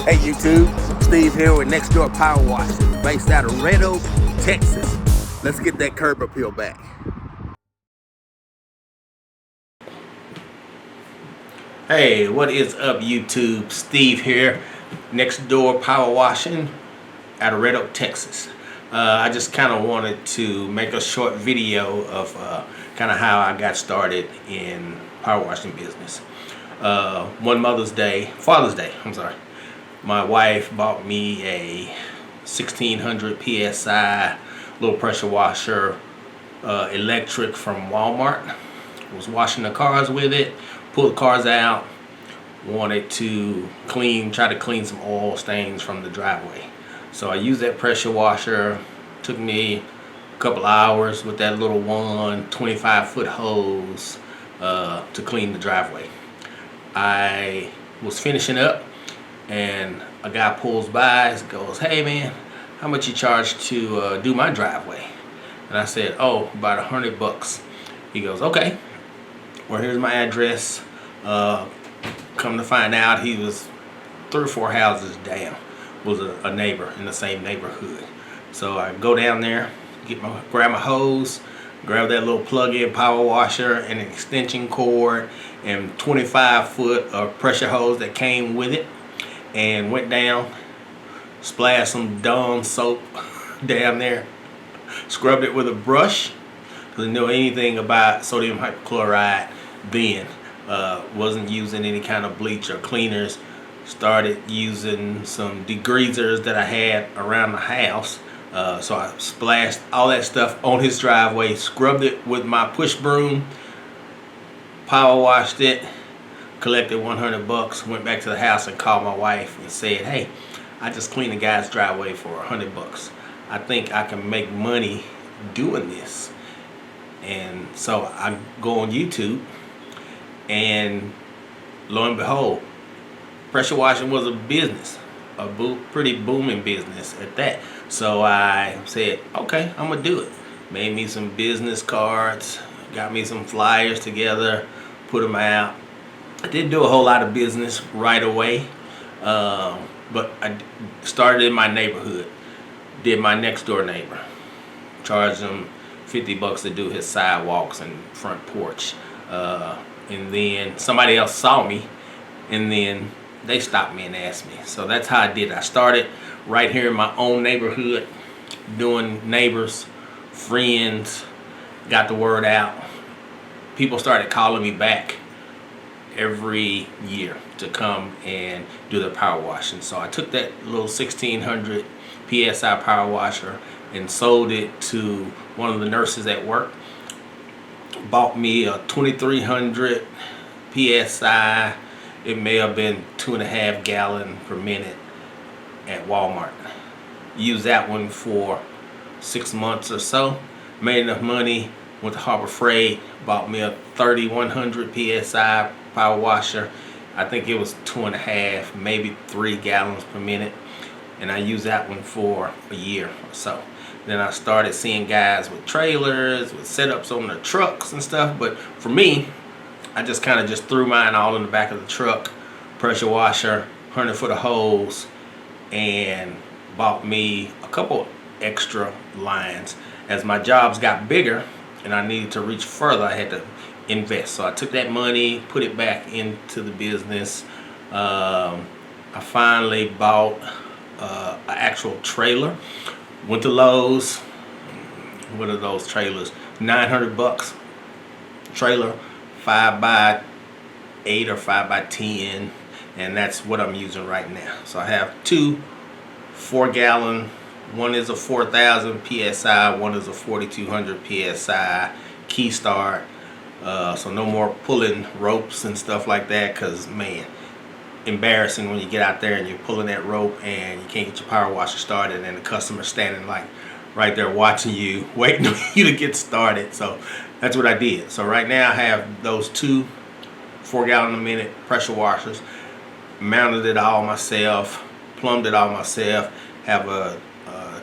Hey YouTube, Steve here with Next Door Power Washing, based out of Red Oak, Texas. Let's get that curb appeal back. Hey, what is up YouTube? Steve here, Next Door Power Washing out of Red Oak, Texas. I just kind of wanted to make a short video of kind of how I got started in power washing business. One Father's Day, I'm sorry, my wife bought me a 1600 PSI little pressure washer, electric from Walmart. Was washing the cars with it, pulled the cars out, wanted to try to clean some oil stains from the driveway. So I used that pressure washer. Took me a couple hours with that little 25-foot hose to clean the driveway. I was finishing up and a guy pulls by and goes, "Hey man, how much you charge to do my driveway?" And I said, "Oh, about $100." He goes, "Okay, well here's my address." Come to find out, he was 3 or 4 houses down, was a neighbor in the same neighborhood. So I go down there, grab my hose, grab that little plug-in power washer and an extension cord and 25-foot of pressure hose that came with it, and went down, splashed some Dawn soap down there, scrubbed it with a brush. Didn't know anything about sodium hypochlorite then. Wasn't using any kind of bleach or cleaners. Started using some degreasers that I had around the house. So I splashed all that stuff on his driveway, scrubbed it with my push broom, power washed it, collected $100, went back to the house and called my wife and said, "Hey, I just cleaned a guy's driveway for $100. I think I can make money doing this." And so I go on YouTube, and lo and behold, pressure washing was a business, a pretty booming business at that. So I said, okay, I'm gonna do it. Made me some business cards, got me some flyers together, put them out. I didn't do a whole lot of business right away, but I started in my neighborhood. Did my next door neighbor, charged him $50 to do his sidewalks and front porch. And then somebody else saw me, and then they stopped me and asked me. So that's how I did it. I started right here in my own neighborhood, doing neighbors, friends, got the word out. People started calling me back every year to come and do the power washing. So I took that little 1600 PSI power washer and sold it to one of the nurses at work. Bought me a 2300 PSI. It may have been 2.5 gallon per minute at Walmart. Used that one for 6 months or so. Made enough money, went to Harbor Freight, bought me a 3100 PSI power washer. I think it was 2.5, maybe 3 gallons per minute. And I used that one for a year or so. Then I started seeing guys with trailers, with setups on their trucks and stuff. But for me, I just kind of just threw mine all in the back of the truck, pressure washer, 100-foot of hose, and bought me a couple extra lines. As my jobs got bigger and I needed to reach further, I had to invest. So I took that money, put it back into the business. I finally bought an actual trailer. Went to Lowe's. What are those trailers? $900 trailer, 5x8 or 5x10, and that's what I'm using right now. So I have 2 4-gallon. One is a 4000 PSI. One is a 4200 PSI key start. So no more pulling ropes and stuff like that, because man, embarrassing when you get out there and you're pulling that rope and you can't get your power washer started and the customer's standing like right there watching you, waiting for you to get started. So that's what I did. So right now I have those 2 4-gallon a minute pressure washers, mounted it all myself, plumbed it all myself, have a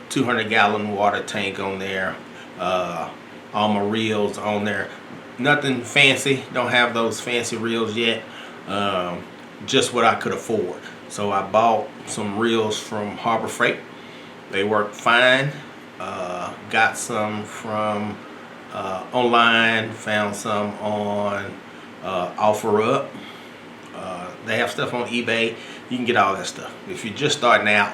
200-gallon water tank on there, all my reels on there. Nothing fancy, don't have those fancy reels yet. Just what I could afford. So I bought some reels from Harbor Freight. They work fine. Got some from online, found some on OfferUp. They have stuff on eBay. You can get all that stuff. If you're just starting out,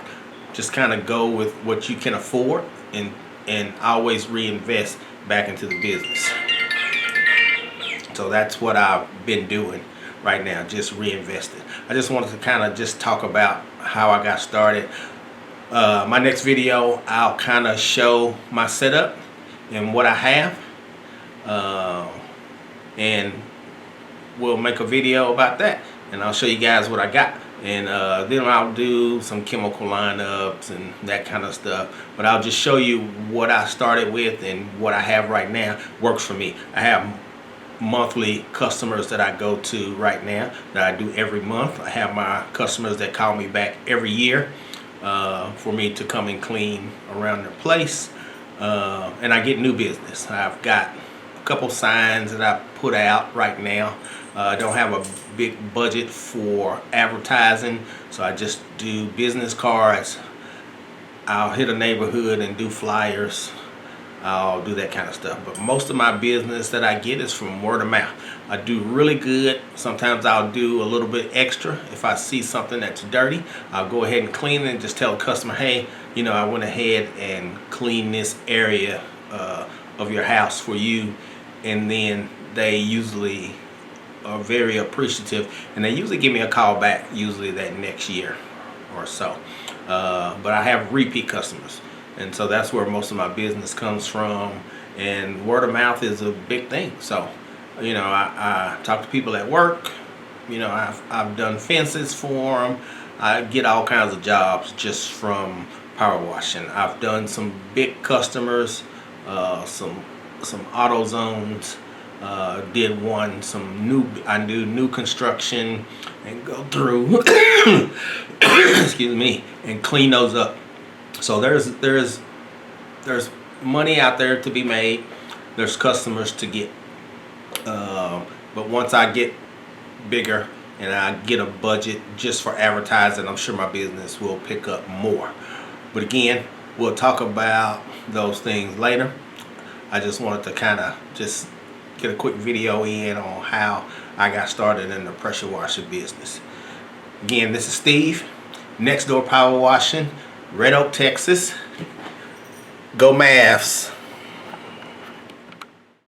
just kind of go with what you can afford, and always reinvest back into the business. So that's what I've been doing right now, just reinvesting. I just wanted to kind of just talk about how I got started. My next video, I'll kind of show my setup and what I have, and we'll make a video about that, and I'll show you guys what I got. And then I'll do some chemical lineups and that kind of stuff. But I'll just show you what I started with, and what I have right now works for me. I have monthly customers that I go to right now that I do every month. I have my customers that call me back every year for me to come and clean around their place. And I get new business. I've got a couple signs that I put out right now. I don't have a big budget for advertising, so I just do business cards. I'll hit a neighborhood and do flyers. I'll do that kind of stuff. But most of my business that I get is from word of mouth. I do really good. Sometimes I'll do a little bit extra. If I see something that's dirty, I'll go ahead and clean it and just tell the customer, hey, you know, I went ahead and cleaned this area of your house for you. And then they usually are very appreciative, and they usually give me a call back, usually that next year or so. But I have repeat customers, and so that's where most of my business comes from, and word of mouth is a big thing. So, you know, I talk to people at work. You know, I've done fences for them. I get all kinds of jobs just from power washing. I've done some big customers, some auto zones. Did one, I do new construction and go through excuse me, and clean those up. So there's money out there to be made. There's customers to get, but once I get bigger and I get a budget just for advertising, I'm sure my business will pick up more. But again, we'll talk about those things later. I just wanted to kind of just get a quick video in on how I got started in the pressure washer business. Again, this is Steve, Next Door Power Washing, Red Oak, Texas. Go Mavs.